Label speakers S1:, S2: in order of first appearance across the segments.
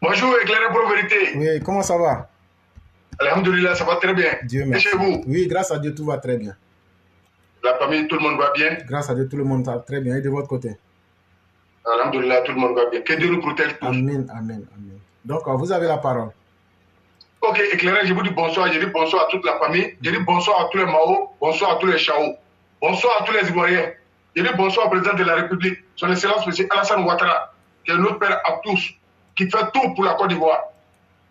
S1: Bonjour, éclairé pour vérité.
S2: Oui, comment ça va?
S1: Alhamdulillah, ça va très bien.
S2: Dieu
S1: Et chez
S2: merci.
S1: vous,
S2: Oui, grâce à Dieu, tout va très bien.
S1: la famille, tout le monde va bien.
S2: Grâce à Dieu, tout le monde va très bien. Et de votre côté?
S1: Alhamdulillah, tout le monde va bien. Que Dieu nous protège tous.
S2: Amen, amen, amen. Donc, vous avez la parole.
S1: Ok, éclairé, je vous dis bonsoir. Je dis bonsoir à toute la famille. Je dis bonsoir à tous les Mao. Bonsoir à tous les Chao. Bonsoir à tous les Ivoiriens. Je dis bonsoir au président de la République, son Excellence M. Alassane Ouattara, qui est notre père à tous, qui fait tout pour la Côte d'Ivoire.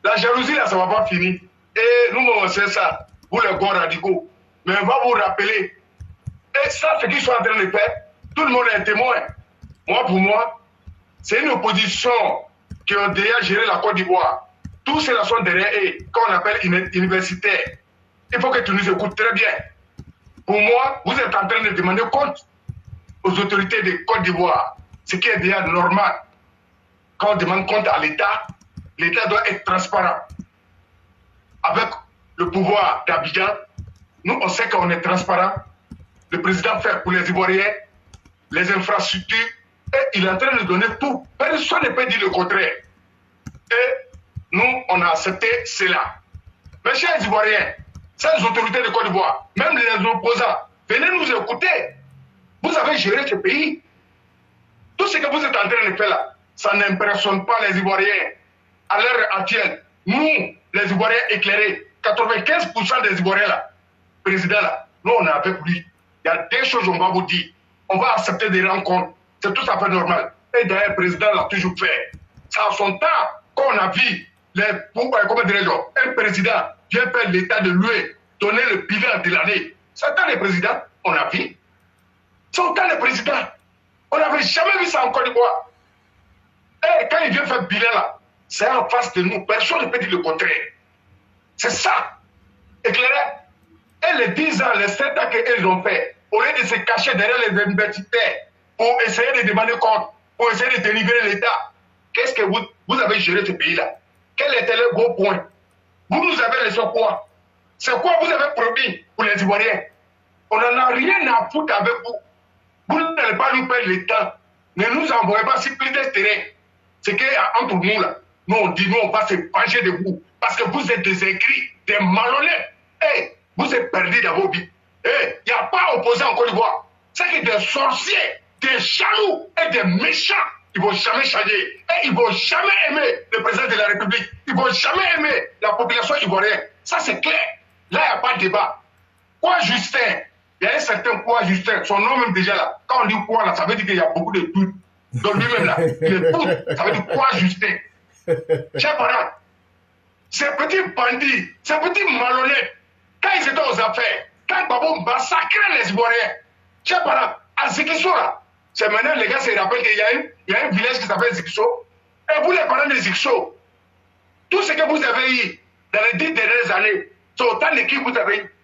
S1: La jalousie, là, ça ne va pas finir. Et nous, on sait ça, vous les gars radicaux. Mais on va vous rappeler. Et ça, ce qu'ils sont en train de faire, tout le monde est témoin. Moi, pour moi, c'est une opposition qui a déjà géré la Côte d'Ivoire. Tous ceux-là sont derrière eux, qu'on appelle universitaires. Il faut que tu nous écoutes très bien. Pour moi, vous êtes en train de demander compte aux autorités de Côte d'Ivoire, ce qui est déjà normal. Quand on demande compte à l'État, l'État doit être transparent. Avec le pouvoir d'Abidjan, nous, on sait qu'on est transparent. Le président fait pour les Ivoiriens, les infrastructures, et il est en train de donner tout. Personne ne peut dire le contraire. Et nous, on a accepté cela. Mes chers Ivoiriens, ces autorités de Côte d'Ivoire, même les opposants, venez nous écouter. Vous avez géré ce pays. Tout ce que vous êtes en train de faire là, ça n'impressionne pas les Ivoiriens. À l'heure actuelle, nous, les Ivoiriens éclairés, 95% des Ivoiriens là, président là, nous on est avec lui. Il y a des choses qu'on va vous dire. On va accepter des rencontres. C'est tout à fait normal. Et d'ailleurs, le président l'a toujours fait. Ça a son temps, quand on a vu comment dirais-je, un président vient faire l'état de l'UE, donner le bilan de l'année. C'est temps le président, on a vu. C'est temps le président. On n'avait jamais vu ça en Côte d'Ivoire. Et quand il vient faire bilan là, c'est en face de nous. Personne ne peut dire le contraire. C'est ça. Éclairé. Et les 10 ans, les 7 ans qu'ils ont fait, au lieu de se cacher derrière les universitaires pour essayer de demander compte, pour essayer de délivrer l'État, qu'est-ce que vous avez géré ce pays-là? Quel était le beau point? Vous nous avez laissé quoi? C'est quoi vous avez promis pour les Ivoiriens? On n'en a rien à foutre avec vous. Vous n'allez pas nous perdre le temps. Ne nous envoyez pas sur plus de terrain. C'est qu'entre nous, là, nous on dit, nous on va se venger de vous. Parce que vous êtes des aigris, des malhonnêtes. Hey, vous êtes perdus dans vos vies. Il n'y a pas opposé en Côte d'Ivoire. C'est que des sorciers, des jaloux et des méchants, ils ne vont jamais changer. Et ils ne vont jamais aimer le président de la République. Ils ne vont jamais aimer la population ivoirienne. Ça, c'est clair. Là, il n'y a pas de débat. Quoi, Justin? Il y a un certain quoi, Justin. Son nom même déjà là. Quand on dit quoi là, ça veut dire qu'il y a beaucoup de doutes. Donc lui-même là, il est tout. Ça veut dire quoi, Justin? Chers parents, ces petits bandits, ces petits malhonnêtes, quand ils étaient aux affaires, quand Babou massacrait les Ivoiriens, chers parents, à Zikiso là, c'est maintenant les gars se rappellent qu'il y a un village qui s'appelle Zikiso. Et vous les parents de Zikiso, tout ce que vous avez eu dans les 10 dernières années, c'est autant de qui vous avez eu.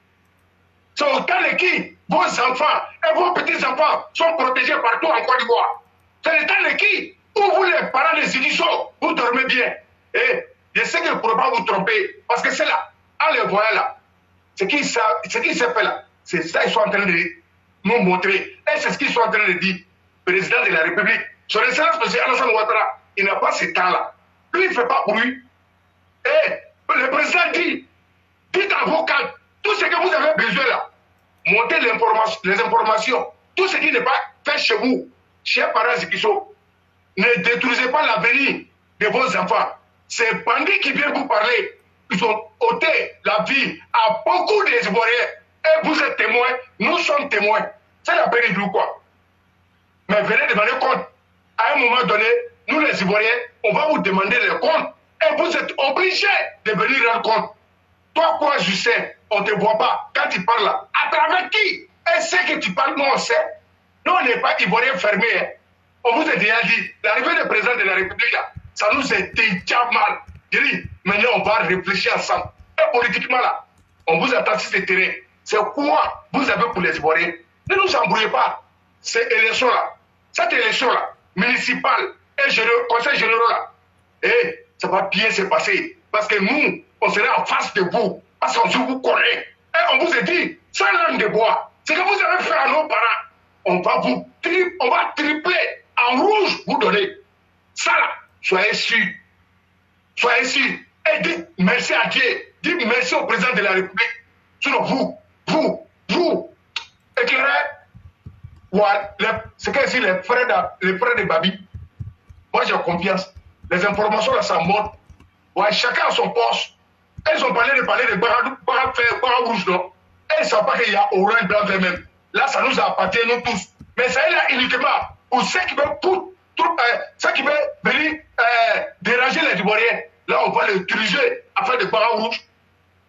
S1: C'est autant de qui vos enfants et vos petits-enfants sont protégés partout en Côte d'Ivoire. C'est le temps de qui où vous les parents de Zikiso, vous dormez bien. Et je sais que vous ne pourrez pas vous tromper, parce que c'est là, en les voyant là, ce qui s'est fait là, c'est ça qu'ils sont en train de nous montrer. Et c'est ce qu'ils sont en train de dire. Président de la République, son Excellence M. Alassane Ouattara, il n'a pas ce temps-là. Lui, il ne fait pas bruit. Et le président dit, dites à vos cadres, tout ce que vous avez besoin là, montez les informations, tout ce qui n'est pas fait chez vous, chers parents Zikiso, ne détruisez pas l'avenir de vos enfants. Ces bandits qui viennent vous parler, ils ont ôté la vie à beaucoup des Ivoiriens. Et vous êtes témoins, nous sommes témoins. C'est la peine de quoi? Mais venez demander compte. À un moment donné, nous les Ivoiriens, on va vous demander les comptes. Et vous êtes obligés de venir rendre compte. Toi, quoi, Justin, on ne te voit pas. Quand tu parles là, à travers qui? Et ce que tu parles, nous, on sait. Nous, on n'est pas Ivoiriens fermés. Hein. On vous a déjà dit, l'arrivée du président de la République, là, ça nous est déjà mal. Je dis, maintenant, on va réfléchir ensemble. Et politiquement, là, on vous attend sur ce terrain. C'est quoi vous avez pour les Ivoiriens? Ne nous embrouillez pas. Cette élection-là, municipale et conseil général, là, et ça va bien se passer. Parce que nous, on sera en face de vous. Parce qu'on vous connaît. Et on vous a dit, sans langue de bois, ce que vous avez fait à nos parents, on va tripler en rouge vous donner. Ça là, soyez sûrs. Soyez sûr. Et dites merci à Dieu. Dites merci au président de la République. Sinon, vous, éclairez. Ouais, c'est que ici, les frères de Babi, moi j'ai confiance. Les informations là, ça monte. Ouais, chacun a son poste. Ils ont parlé de barra rouge, non? Et ils ne savent pas qu'il y a orange, blanc, vert même. Là, ça nous appartient, nous tous. Mais ça est là uniquement pour ceux qui veulent venir déranger les Ivoiriens. Là, on va les diriger à faire des barras rouges.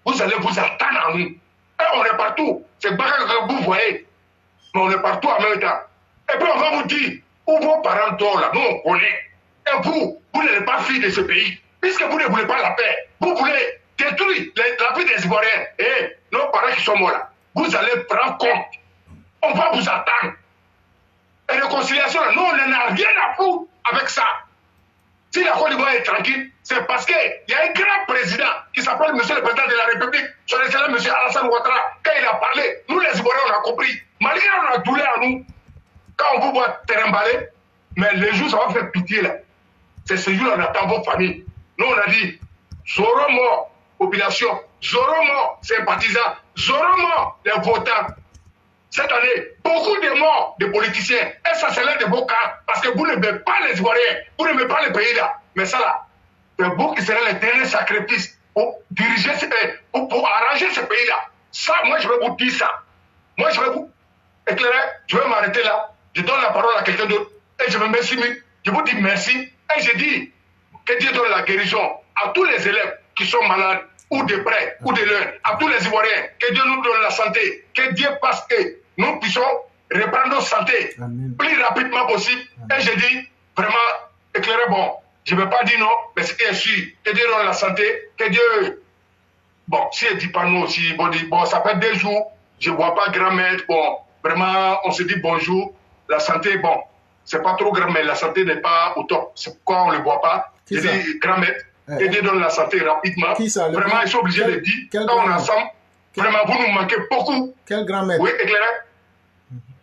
S1: Vous allez vous attendre à nous. Et on est partout. C'est barra que vous voyez. Mais on est partout en même temps. Et puis on va vous dire où vos parents dorment là. Nous, on connaît. Et vous n'êtes pas fille de ce pays. Puisque vous ne voulez pas la paix. Vous voulez détruire la vie des Ivoiriens. Et nos parents qui sont morts là. Vous allez prendre compte. On va vous attendre. Et réconciliation, nous, on n'en a rien à foutre avec ça. Si la Côte d'Ivoire est tranquille, c'est parce qu'il y a un grand président qui s'appelle Monsieur le Président de la République, son excellent Monsieur Alassane Ouattara. Quand il a parlé, nous les Ivoiriens, on a compris. Malgré on a douleur à nous, quand on vous voit terrimballer, mais les jours, ça va faire pitié là. C'est ce jour-là, on attend vos familles. Nous, on a dit, Zoro mort, population, Zoro mort, sympathisants, Zoro mort, les votants. Cette année, beaucoup de morts de politiciens. Et ça, c'est l'un de vos cas. Parce que vous n'aimez pas les Ivoiriens. Vous n'aimez pas les pays là. Mais ça là, c'est vous qui serez les derniers sacrifices pour diriger, pour arranger ce pays là. Ça, moi, je vais vous dire ça. Moi, je vais vous éclairer. Je vais m'arrêter là. Je donne la parole à quelqu'un d'autre. Et je me remercie. Je vous dis merci. Et je dis que Dieu donne la guérison à tous les élèves qui sont malades, ou de près, ou de loin, à tous les Ivoiriens. Que Dieu nous donne la santé. Que Dieu fasse que nous puissions reprendre notre santé plus rapidement possible. Amen. Et je dis, vraiment, éclairé, bon, je ne veux pas dire non, mais ce qui est sûr, que Dieu donne la santé, que Dieu... Bon, si elle ne dit pas non aussi, bon, ça fait 2 jours, je ne vois pas grand-mère, bon, vraiment, on se dit bonjour, la santé, bon, c'est pas trop grand, mais la santé n'est pas au top. C'est pourquoi on ne le voit pas. Je dis, grand-mère, que Dieu donne la santé rapidement. Vraiment, ils sont obligés de dire, quand on est ensemble, vraiment, vous nous manquez beaucoup.
S2: Quel grand-maître?
S1: Oui, éclairé.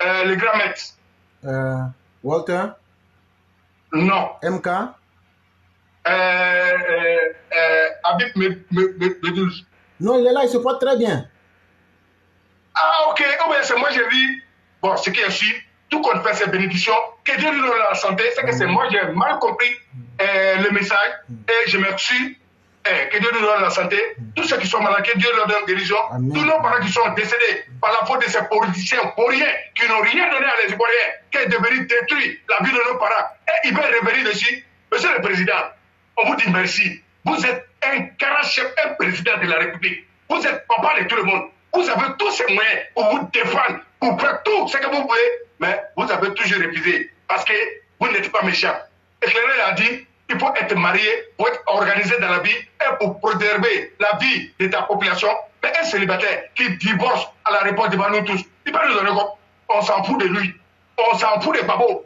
S1: Le grand-maître.
S2: Walter?
S1: Non.
S2: MK?
S1: Habib Medouze.
S2: Non, il est là, il se porte très bien.
S1: Ah, ok. Oh, ben, c'est moi, j'ai vu. Bon, ce qui est sûr, tout compte fait ces bénédictions, que Dieu nous donne la santé, c'est que c'est moi, j'ai mal compris le message et je m'excuse. Que Dieu nous donne la santé. Tous ceux qui sont malades, que Dieu leur donne guérison. Tous nos parents qui sont décédés par la faute de ces politiciens vauriens qui n'ont rien donné à les Ivoiriens, qui est devenu détruit la vie de nos parents. Et ils veulent revenir dessus. Monsieur le Président, on vous dit merci. Vous êtes un grand chef, un président de la République. Vous êtes papa de tout le monde. Vous avez tous ces moyens pour vous défendre, pour faire tout ce que vous pouvez. Mais vous avez toujours refusé parce que vous n'êtes pas méchant. Éclairé a dit, il faut être marié, pour être organisé dans la vie et pour préserver la vie de ta population. Mais un célibataire qui divorce à la réponse devant nous tous, il va nous donner quoi? On s'en fout de lui. On s'en fout de Babo.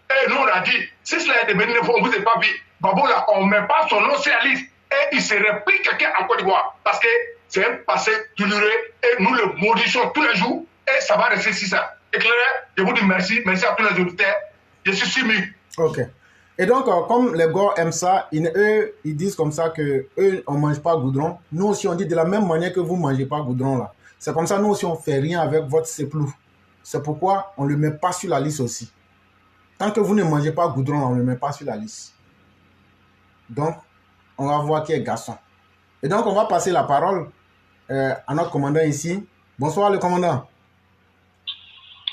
S1: Et nous, on a dit, si cela est devenu une fois, on ne vous a pas vu. Babo, là, on ne met pas son nom sur la liste. Et il serait pris quelqu'un en Côte d'Ivoire. Parce que c'est un passé douloureux. Et nous le maudissons tous les jours. Et ça va rester si ça. Éclairé, je vous dis merci. Merci à tous les auditeurs. Je suis soumis.
S2: Ok. Et donc, comme les gars aiment ça, eux, ils disent comme ça que eux, on ne mange pas goudron. Nous aussi, on dit de la même manière que vous ne mangez pas goudron là. C'est comme ça, nous aussi, on ne fait rien avec votre seplou. C'est pourquoi on ne le met pas sur la liste aussi. Tant que vous ne mangez pas goudron, on ne le met pas sur la liste. Donc, on va voir qui est garçon. Et donc, on va passer la parole à notre commandant ici. Bonsoir, le commandant.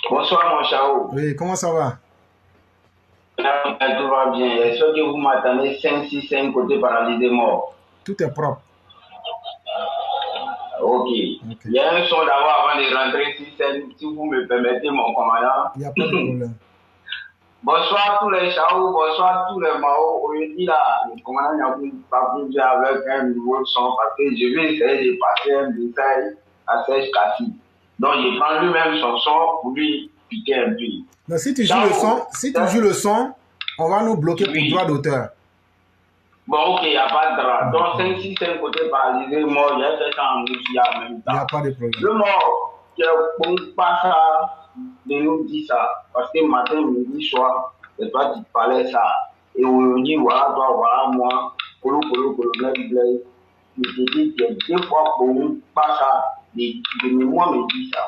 S3: Bonsoir, mon chao.
S2: Oui, comment ça va?
S3: Tout va bien. Est-ce que vous m'attendez 5, 6, 5 côtés paralysés morts?
S2: Tout est propre.
S3: Ok. Il y a un son d'abord avant de rentrer, si vous me permettez, mon commandant.
S2: Il n'y a pas de problème.
S3: Bonsoir tous les chaos, bonsoir tous les Mao. Aujourd'hui, là, le commandant n'a pas pu avec un nouveau son parce que je vais essayer de passer un message à Serge Kassi. Donc, je prends lui-même son son pour lui piquer un peu.
S2: Mais si tu joues le son, on va nous bloquer pour droit d'auteur.
S3: Bon, ok, il n'y a pas de droit. Donc, 5, 6, 5 côtés paralysés, mort, il y a fait ça en Russie en même temps.
S2: Il n'y a pas de problème.
S3: Le mort, je ne peux pas ça de nous dire ça. Parce que matin, midi, soir, et toi, tu parlais ça. Et aujourd'hui, voilà toi, voilà moi. colonel Blaise, il te dit que 2 fois pour nous, pas ça, de mémoire me dit ça.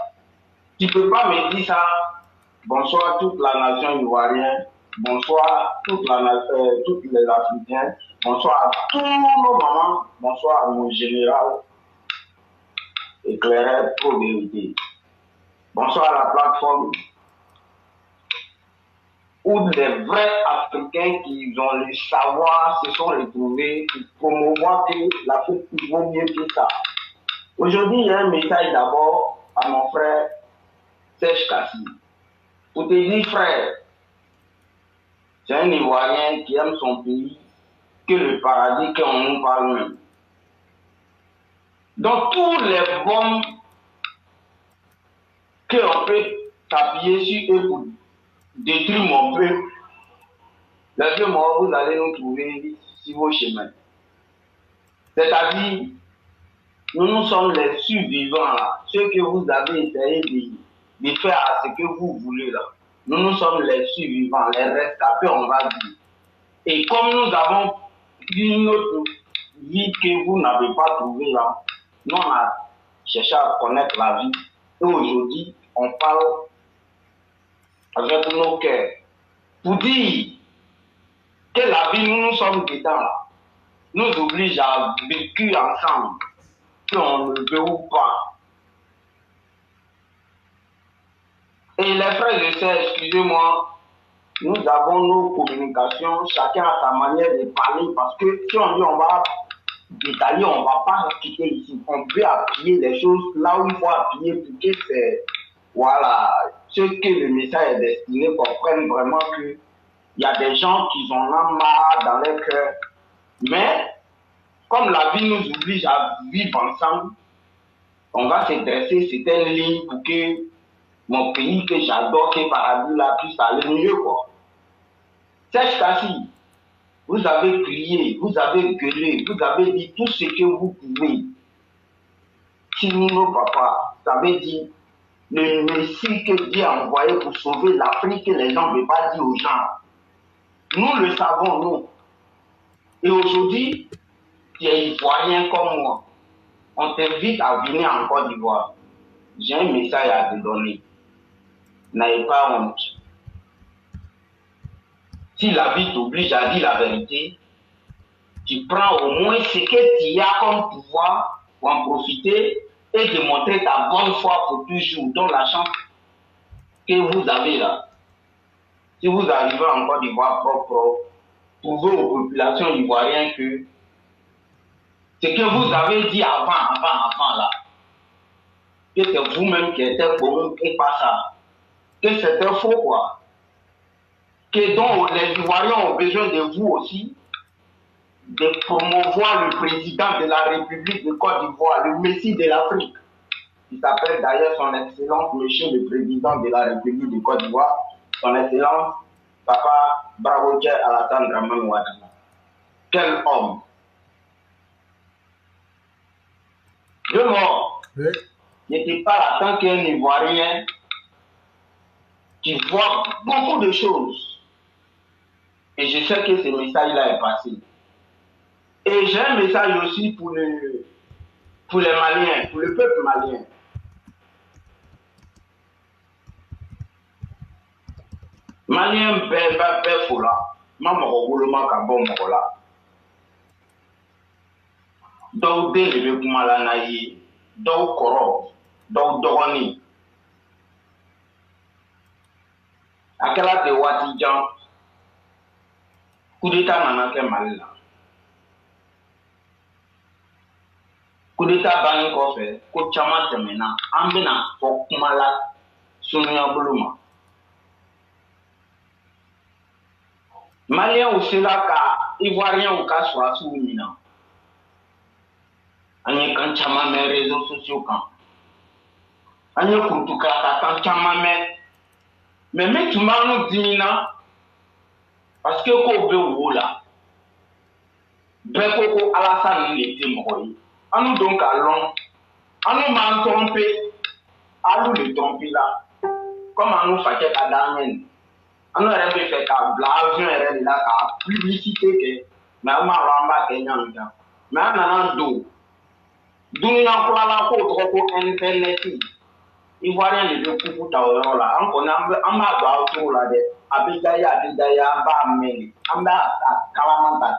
S3: Tu ne peux pas me dire ça. Bonsoir toute la nation ivoirienne, bonsoir toutes les Africains, bonsoir à tous nos mamans, bonsoir à mon général éclairé pro vérité. Bonsoir à la plateforme où les vrais Africains qui ont le savoir se sont retrouvés pour promouvoir que l'Afrique vaut mieux que ça. Aujourd'hui, il y a un message d'abord à mon frère Serge Kassi. Pour te dire, frère, c'est un Ivoirien qui aime son pays que le paradis qu'on nous parle même. Dans tous les bombes qu'on peut t'appuyer sur eux pour détruire mon peuple, laissez-moi, vous allez nous trouver sur vos chemins. C'est-à-dire, nous sommes les survivants là, ceux que vous avez essayé de faire ce que vous voulez là. Nous sommes les survivants, les rescapés, on va dire. Et comme nous avons une autre vie que vous n'avez pas trouvée là, nous on a cherché à connaître la vie. Et aujourd'hui, on parle avec nos cœurs pour dire que la vie, nous sommes dedans là, nous oblige à vécu ensemble, qu'on ne veut ou pas. Et les frères et sœurs, excusez-moi, nous avons nos communications, chacun à sa manière de parler, parce que si on dit on va détailler, on ne va pas quitter ici. On peut appuyer les choses là où il faut appuyer pour que c'est, voilà, ceux que le message est destiné comprennent vraiment qu'il y a des gens qui en ont marre dans leur cœur. Mais, comme la vie nous oblige à vivre ensemble, on va se dresser certaines lignes pour que mon pays que j'adore, que paradis là, puisse aller mieux, quoi. Serge Kassi, vous avez crié, vous avez gueulé, vous avez dit tout ce que vous pouvez. Si nous, nos papas, vous avez dit le Messie que Dieu a envoyé pour sauver l'Afrique, que les gens ne veulent pas dire aux gens. Nous le savons, nous. Et aujourd'hui, tu es ivoirien comme moi. On t'invite à venir en Côte d'Ivoire. J'ai un message à te donner. N'ayez pas honte. Si la vie t'oblige à dire la vérité, tu prends au moins ce que tu as comme pouvoir pour en profiter et démontrer ta bonne foi pour toujours, dans la chance que vous avez là. Si vous arrivez en Côte d'Ivoire propre, prouvez aux populations ivoiriennes que ce que vous avez dit avant là, que c'est vous-même qui êtes bon et pas ça. Que c'était faux quoi. Que donc les Ivoiriens ont besoin de vous aussi, de promouvoir le président de la République de Côte d'Ivoire, le Messie de l'Afrique. Il s'appelle d'ailleurs son Excellence, monsieur le président de la République de Côte d'Ivoire, son Excellence, Papa Bravo Alassane Dramane Ouattara. Quel homme! Je mort. Oui. N'était pas là tant qu'un Ivoirien qui voit beaucoup de choses. Et je sais que ce message-là est passé. Et j'ai un message aussi pour les Maliens, pour le peuple malien. Malien ben fola, maman roulema kabon mola. Donc dès le malanaï, donc koro, donc dogoni. Akela de Watijan, coup d'état nanake malila. Coup d'état bani kofe, ko chama temena, ambena fokmala sunya buluma. Malien aussi là ka Ivoirien ou ka soit sous mina. Anye kan chama mes réseaux sociaux kan. Anye kutuka ta kan chama mais tu m'as nous dimina parce que ko be wo la. Be ko Alassane il était mort. Anu donc allons. Anu m'a trompé. Anu le tromper là. Comme anu faké ka damen. On aurait fait qu'un avion là, qu'à publicité mais on m'a rembâché Nyanga. Mais on a un dos. D'où il y a encore la côte pour Internet. Ivoirien les deux coups là. On connaît un m'a autour là de Abidaya, Bamé, Amba, Kalamanta.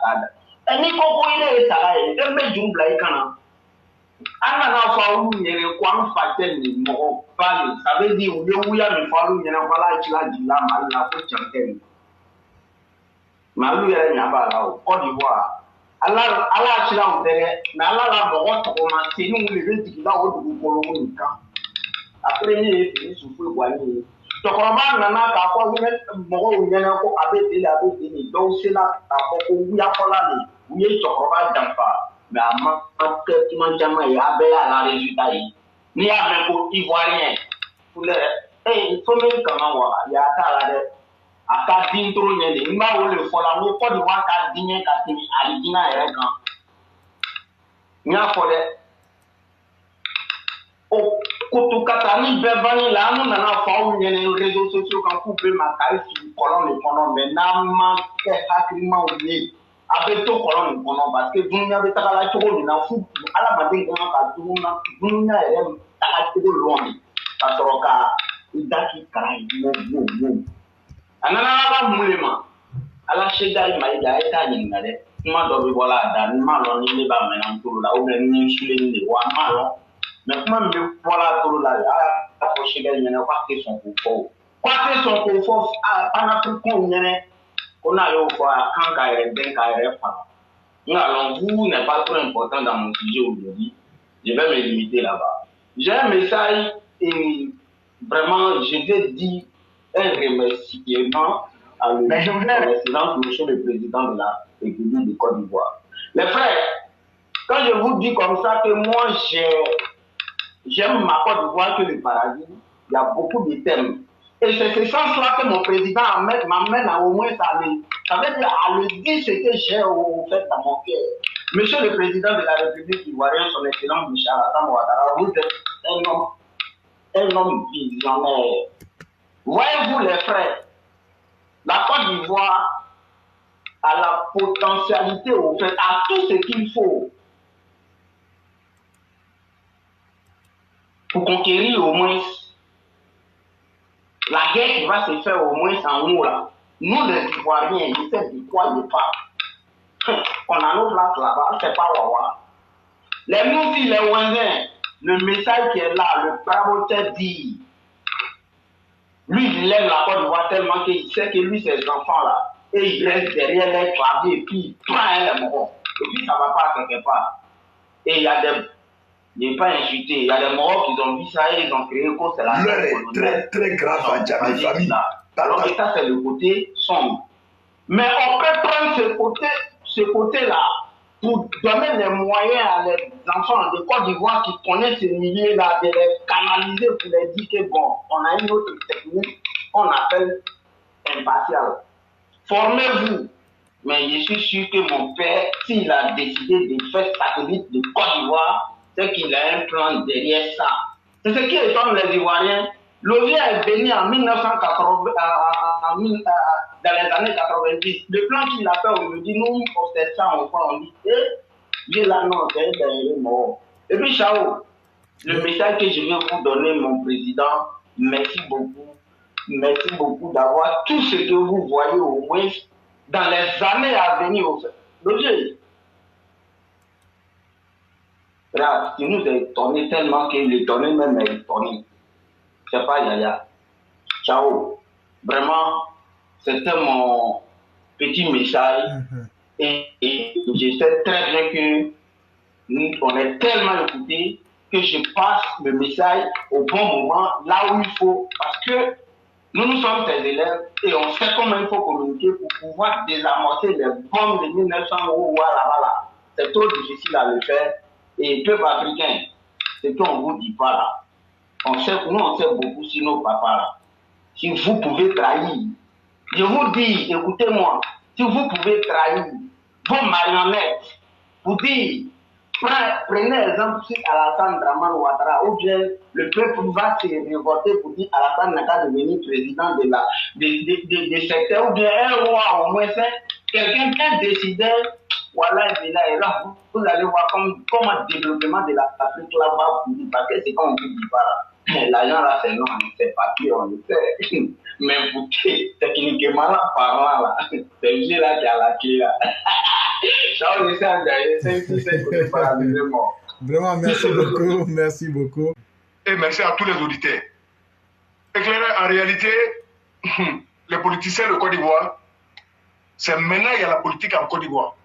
S3: Et ni koko il est salarié, il met du blague quand ana na faulu nyere kwa fatel ni mo pali ça veut dire où ya me faulu nyere kwala chila dila mal la ko chantel malu ya nya ba la o Côte d'Ivoire ala chila on tere na ala la mo ko ma se ni le le dila o du ko lo ni kan après ni fi souffle boani to ko ma na na ka ko mo ko nyere ko abeti ni do se la ka ko ya ko la ni ni to ko ba dampa mais à ma tête, il y a la résultat. Il y a un Ivoirien. Il faut même comment voir. Il y a à 4 il m'a le faut la Côte d'Ivoire 4 dignes, 4 dignes, à l'Idina et grand. Il y a pour les. Au Kotukatani, Bevani, là, nous avons fait les réseaux sociaux quand vous pouvez m'attaquer sur le colon, mais n'a manqué sacrément oublié. Avec tout colon parce que dunia be takala choko na fu ala madin ko ka dunia ele takala choko loin ka soroka idaki karai mo anana la mulema ala shega mai da eta yin ngare kuma do be bola da ni ma lo ni le ba mena tulu la o be ni shule ni wa ma lo mais kuma me bola tulu la ala ko shega ni na kwa ke son ko fo ana fu ko nyene. On a eu fois quand vous n'est pas trop important dans mon sujet aujourd'hui. Je vais me limiter là-bas. J'ai un message et vraiment, je vais dire un remerciement à monsieur le président de la République de Côte d'Ivoire. Les frères, quand je vous dis comme ça que moi j'aime ma Côte d'Ivoire que le paradis, il y a beaucoup de thèmes. Et c'est ce sens-là que mon président m'amène à au moins ça veut dire à le dire ce que j'ai au fait dans mon cœur. Monsieur le président de la République ivoirienne, son excellence Michel Alassane Ouattara, vous êtes un homme visionnaire. Voyez-vous les frères, la Côte d'Ivoire a la potentialité au fait, à tout ce qu'il faut pour conquérir au moins la guerre qui va se faire au moins en nous là. Nous les Ivoiriens, ils savent de quoi ils parlent. On a nos places là-bas, c'est pas Wawa. Les Moufi, les Wanzins, le message qui est là, le Pravoteur dit, lui il aime la Côte d'Ivoire tellement qu'il sait que lui, ses enfants là, et il reste derrière les claviers, et puis il prend les morons. Et puis ça va pas quelque part. Et il y a des. Il n'est pas insulté. Il y a des morts qui ont vu ça et ils ont créé que c'est la.
S4: L'heure est très, très grave à Djamé famille.
S3: Alors que ça, c'est le côté sombre. Mais on peut prendre ce côté-là pour donner les moyens à les enfants de Côte d'Ivoire qui connaissent ce milieu-là, de les canaliser pour les dire que bon, on a une autre technique, on appelle impartial. Formez-vous. Mais je suis sûr que mon père, s'il a décidé de faire satellite de Côte d'Ivoire, c'est qu'il a un plan derrière ça. C'est ce qui étonne les Ivoiriens. L'OVIA est venu en 1980, dans les années 90. Le plan qu'il a fait aujourd'hui, nous, on sait ça, on dit, j'ai l'annonce, il est mort. Et puis, Chao, le message que je vais vous donner, mon président, merci beaucoup d'avoir tout ce que vous voyez au moins dans les années à venir. L'OVIA, là, il nous a étonné tellement qu'il est étonné, même étonné. C'est pas Yaya. Ciao. Vraiment, c'était mon petit message. Et je sais très bien que nous, on est tellement écoutés que je passe le message au bon moment, là où il faut. Parce que nous sommes des élèves et on sait comment il faut communiquer pour pouvoir désamorcer les bombes de 1900 euros là. C'est trop difficile à le faire. Et peuple africain, c'est qu'on ne vous dit pas là. Nous, on sait beaucoup sur nos papas là. Si vous pouvez trahir, je vous dis, écoutez-moi, si vous pouvez trahir vos marionnettes, vous dire, prenez exemple sur Alassane Dramane Ouattara, ou bien le peuple va se révolter pour dire Alassane n'a qu'à devenir président de secteur, ou bien un roi au moins, quelqu'un qui décidait voilà, et là, vous allez voir comment le développement de l'Afrique là va courir, parce que c'est comme on dit pas. L'argent là, c'est non, c'est papier, on le sait. Mais écoutez, techniquement là, parlant là, c'est lui là qui a la clé là. Ciao, les gens, c'est pas
S2: Vraiment, merci beaucoup, merci beaucoup.
S1: Et merci à tous les auditeurs. Éclairé, en réalité, les politiciens de Côte d'Ivoire, c'est maintenant il y a la politique en Côte d'Ivoire.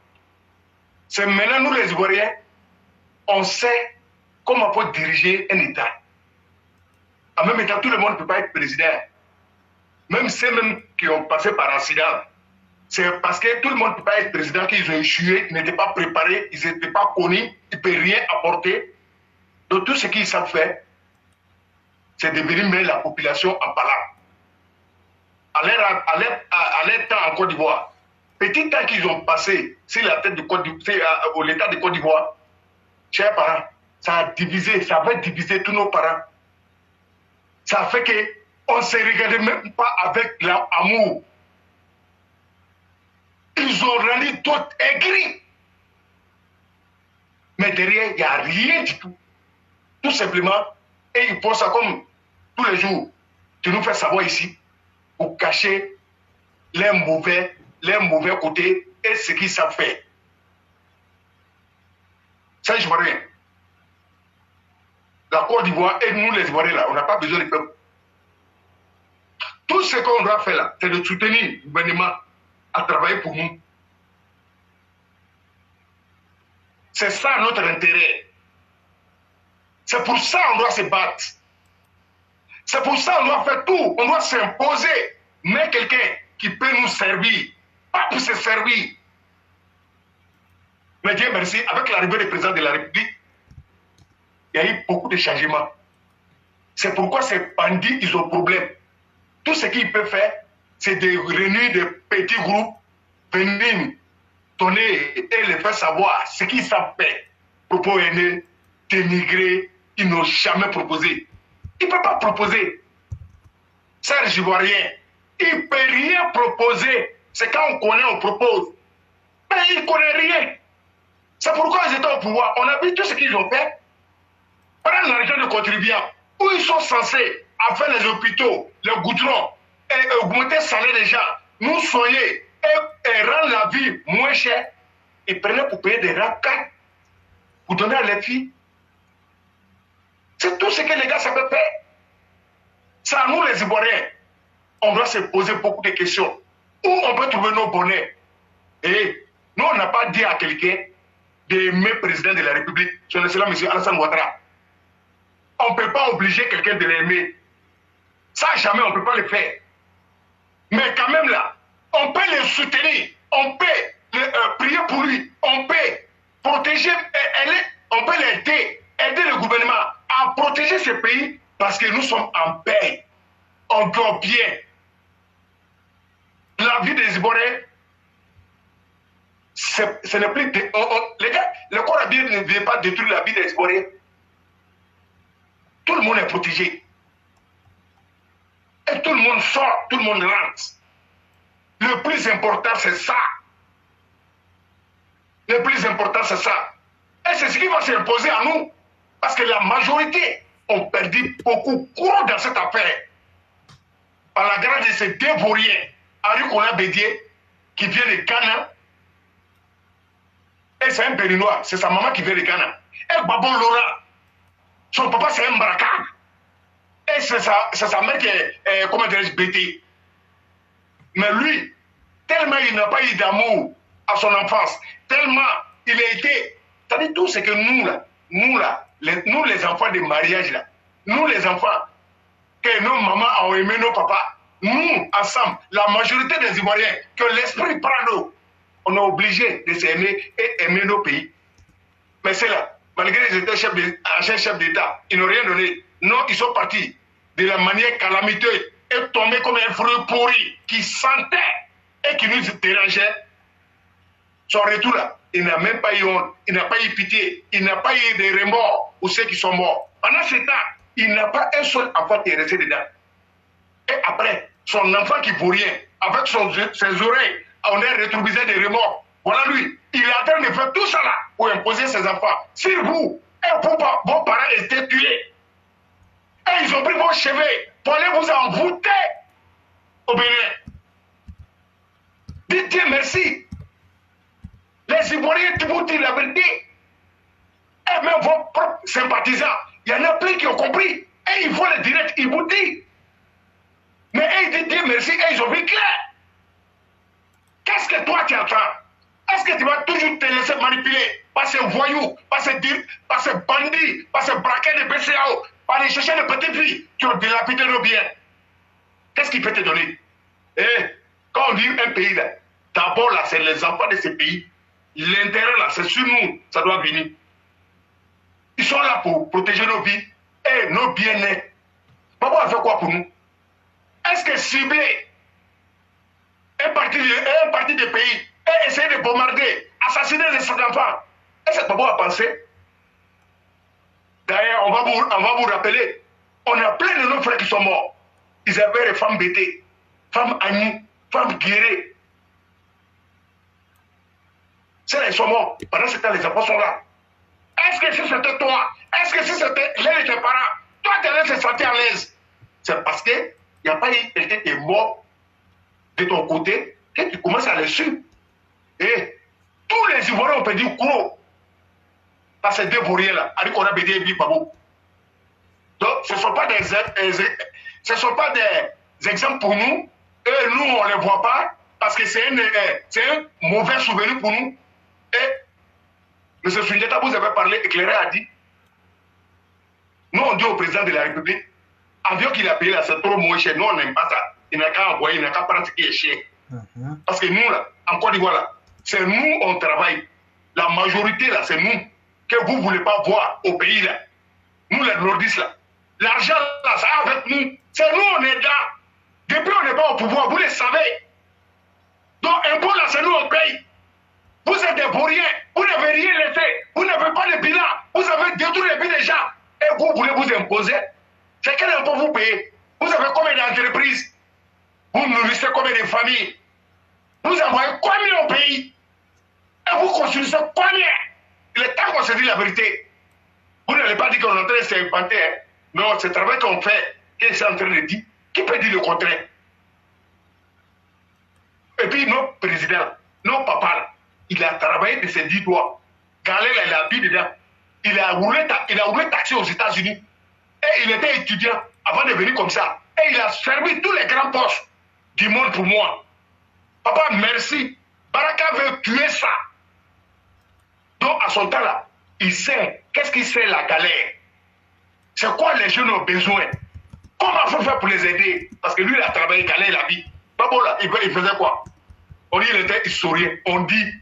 S1: C'est maintenant nous les Ivoiriens, on sait comment faut diriger un État. En même temps, tout le monde ne peut pas être président. Même ceux-mêmes qui ont passé par accident, c'est parce que tout le monde ne peut pas être président qu'ils ont échoué, ils n'étaient pas préparés, ils n'étaient pas connus, ils ne peuvent rien apporter. Donc tout ce qu'ils savent faire, c'est de venir mettre la population en parlant. À leur temps en Côte d'Ivoire, petit temps qu'ils ont passé sur la tête de l'État de Côte d'Ivoire, chers parents, ça a divisé, ça va diviser tous nos parents. Ça a fait qu'on ne se regardait même pas avec l'amour. Ils ont rendu d'autres aigris. Mais derrière, il n'y a rien du tout. Tout simplement, et ils font ça comme tous les jours. Tu nous fais savoir ici, pour cacher les mauvais côtés et ce qu'ils savent faire. Ça, je vois rien. La Côte d'Ivoire et nous les Ivoiriens là, on n'a pas besoin de faire. Tout ce qu'on doit faire là, c'est de soutenir le gouvernement à travailler pour nous. C'est ça notre intérêt. C'est pour ça qu'on doit se battre. C'est pour ça qu'on doit faire tout. On doit s'imposer. Mais quelqu'un qui peut nous servir. Pas pour se servir. Mais Dieu merci, avec l'arrivée du président de la République, il y a eu beaucoup de changements. C'est pourquoi ces bandits, ils ont problème. Tout ce qu'ils peuvent faire, c'est de réunir des petits groupes, venir donner et les faire savoir ce qu'ils savent faire. Propos haineux, dénigrer, ils n'ont jamais proposé. Ils ne peuvent pas proposer. Serge Ivoirien, il ne peut rien proposer. C'est quand on connaît, on propose. Mais il ne connaît rien. C'est pourquoi ils étaient au pouvoir. On a vu tout ce qu'ils ont fait. Prendre l'argent de contribuables, où ils sont censés faire les hôpitaux, les goudrons, et augmenter le salaire des gens, nous soigner et rendre la vie moins chère. Ils prenaient pour payer des racailles, pour donner à les filles. C'est tout ce que les gars savaient faire. C'est à nous les Ivoiriens. On doit se poser beaucoup de questions. Où on peut trouver nos bonnets? Et nous, on n'a pas dit à quelqu'un d'aimer le président de la République, son excellent M. Alassane Ouattara. On ne peut pas obliger quelqu'un de l'aimer. Ça, jamais, on ne peut pas le faire. Mais quand même là, on peut le soutenir, on peut prier pour lui, on peut protéger, on peut l'aider, aider le gouvernement à protéger ce pays parce que nous sommes en paix. On dort bien. La vie des Ivoiriens, ce n'est plus... les gars, le corps à bien ne vient pas détruire la vie des Ivoiriens. Tout le monde est protégé. Et tout le monde sort, tout le monde rentre. Le plus important, c'est ça. Le plus important, c'est ça. Et c'est ce qui va s'imposer à nous. Parce que la majorité ont perdu beaucoup gros dans cette affaire. Par la grâce de ces deux vauriens, Henri Konan Bédié, qui vient de Ghana. Et c'est un Béninois, c'est sa maman qui vient de Ghana. Et Babo Laura, son papa c'est un Baraka. Et c'est sa mère qui est, comment dirais-je, bêtée. Mais lui, tellement il n'a pas eu d'amour à son enfance, tellement il a été... C'est-à-dire tout ce que nous les enfants de mariage là, nous les enfants, que nos mamans ont aimé nos papas, nous, ensemble, la majorité des Ivoiriens, que l'esprit prend nous, on est obligé de s'aimer et aimer nos pays. Mais c'est là, malgré qu'ils étaient chefs d'État, ils n'ont rien donné. Non, ils sont partis de la manière calamiteuse et tombés comme un fruit pourri qui sentait et qui nous dérangeait. Son retour là, il n'a même pas eu honte, il n'a pas eu pitié, il n'a pas eu de remords pour ceux qui sont morts. Pendant ce temps, il n'a pas un seul enfant qui est resté dedans. Et après, son enfant qui vaut rien, avec ses oreilles, on est rétrovisé des remords. Voilà lui, Il est en train de faire tout ça là pour imposer ses enfants sur vous. Et vos parents étaient tués. Et ils ont pris vos cheveux pour aller vous envoûter au Bénin. Dites Dieu merci. Les Ivoiriens vous disent la vérité. Et même vos propres sympathisants, il y en a plein qui ont compris. Et ils vont le direct, ils vous disent. Mais ils disent Dieu merci et ils ont vu clair. Qu'est-ce que toi tu attends? Est-ce que tu vas toujours te laisser manipuler par ces voyous, par ces bandits, par ces braquets de BCAO, par les chercheurs de petites filles qui ont dilapidé nos biens? Qu'est-ce qu'il peut te donner? Et quand on dit un pays, d'abord là, c'est les enfants de ce pays. L'intérêt là, c'est sur nous, ça doit venir. Ils sont là pour protéger nos vies et nos bien-être. Papa a fait quoi pour nous? Est-ce que cibler un parti de pays et essayer de bombarder, assassiner les enfants, est-ce que Papa a pensé? D'ailleurs, on va vous rappeler, on a plein de nos frères qui sont morts. Ils avaient des femmes bêtées, femmes agnies, femmes guérées. Ils sont morts. Pendant ce temps, les enfants sont là. Est-ce que si c'était toi, est-ce que si c'était l'un de tes parents, toi tu allais te sentir à l'aise? C'est parce qu'il n'y a pas eu quelqu'un qui est mort de ton côté que tu commences à le suivre. Et tous les Ivoiriens ont perdu gros par ces deux vauriens-là, avec qu'on a bédé et Bibabo. Donc ce ne sont pas des exemples pour nous, et nous on ne les voit pas, parce que c'est un mauvais souvenir pour nous. Et M. Sundiata, vous avez parlé, éclairé a dit, nous on dit au président de la République, avion qu'il a payé là, c'est trop moins cher, nous on n'aime pas ça. Il n'a qu'à envoyer, il n'a qu'à prendre ce qui est cher. Parce que nous là, en Côte d'Ivoire là, c'est nous on travaille. La majorité là, c'est nous que vous ne voulez pas voir au pays là. Nous les nordistes là. L'argent là, ça est avec nous. C'est nous on est là. Depuis on n'est pas au pouvoir, vous le savez. Donc impôt là, c'est nous on paye. Vous êtes des vauriens, vous n'avez rien laissé, vous n'avez pas de bilan, vous avez détruit les vies des gens. Et vous voulez vous imposer? C'est quel impôt vous payez? Vous avez combien d'entreprises? Vous nourrissez combien de familles? Vous envoyez combien au pays? Et vous construisez combien? Il est temps qu'on se dise la vérité. Vous n'allez pas dire qu'on est en train de s'inventer. Hein? Non, c'est le travail qu'on fait, qu'est-ce qu'on est en train de dire? Qui peut dire le contraire? Et puis nos présidents, nos papas, il a travaillé de ses 10 doigts. Galère, il a habité dedans. Il a roulé taxi aux États-Unis. Et il était étudiant avant de venir comme ça. Et il a servi tous les grands postes du monde pour moi. Papa, merci. Baraka veut tuer ça. Donc, à son temps là, il sait. Qu'est-ce qu'il sait, la galère? C'est quoi les jeunes ont besoin? Comment il faut faire pour les aider? Parce que lui, il a travaillé, galère la vie. Papa, là, il faisait quoi? On dit qu'il était historien. On dit,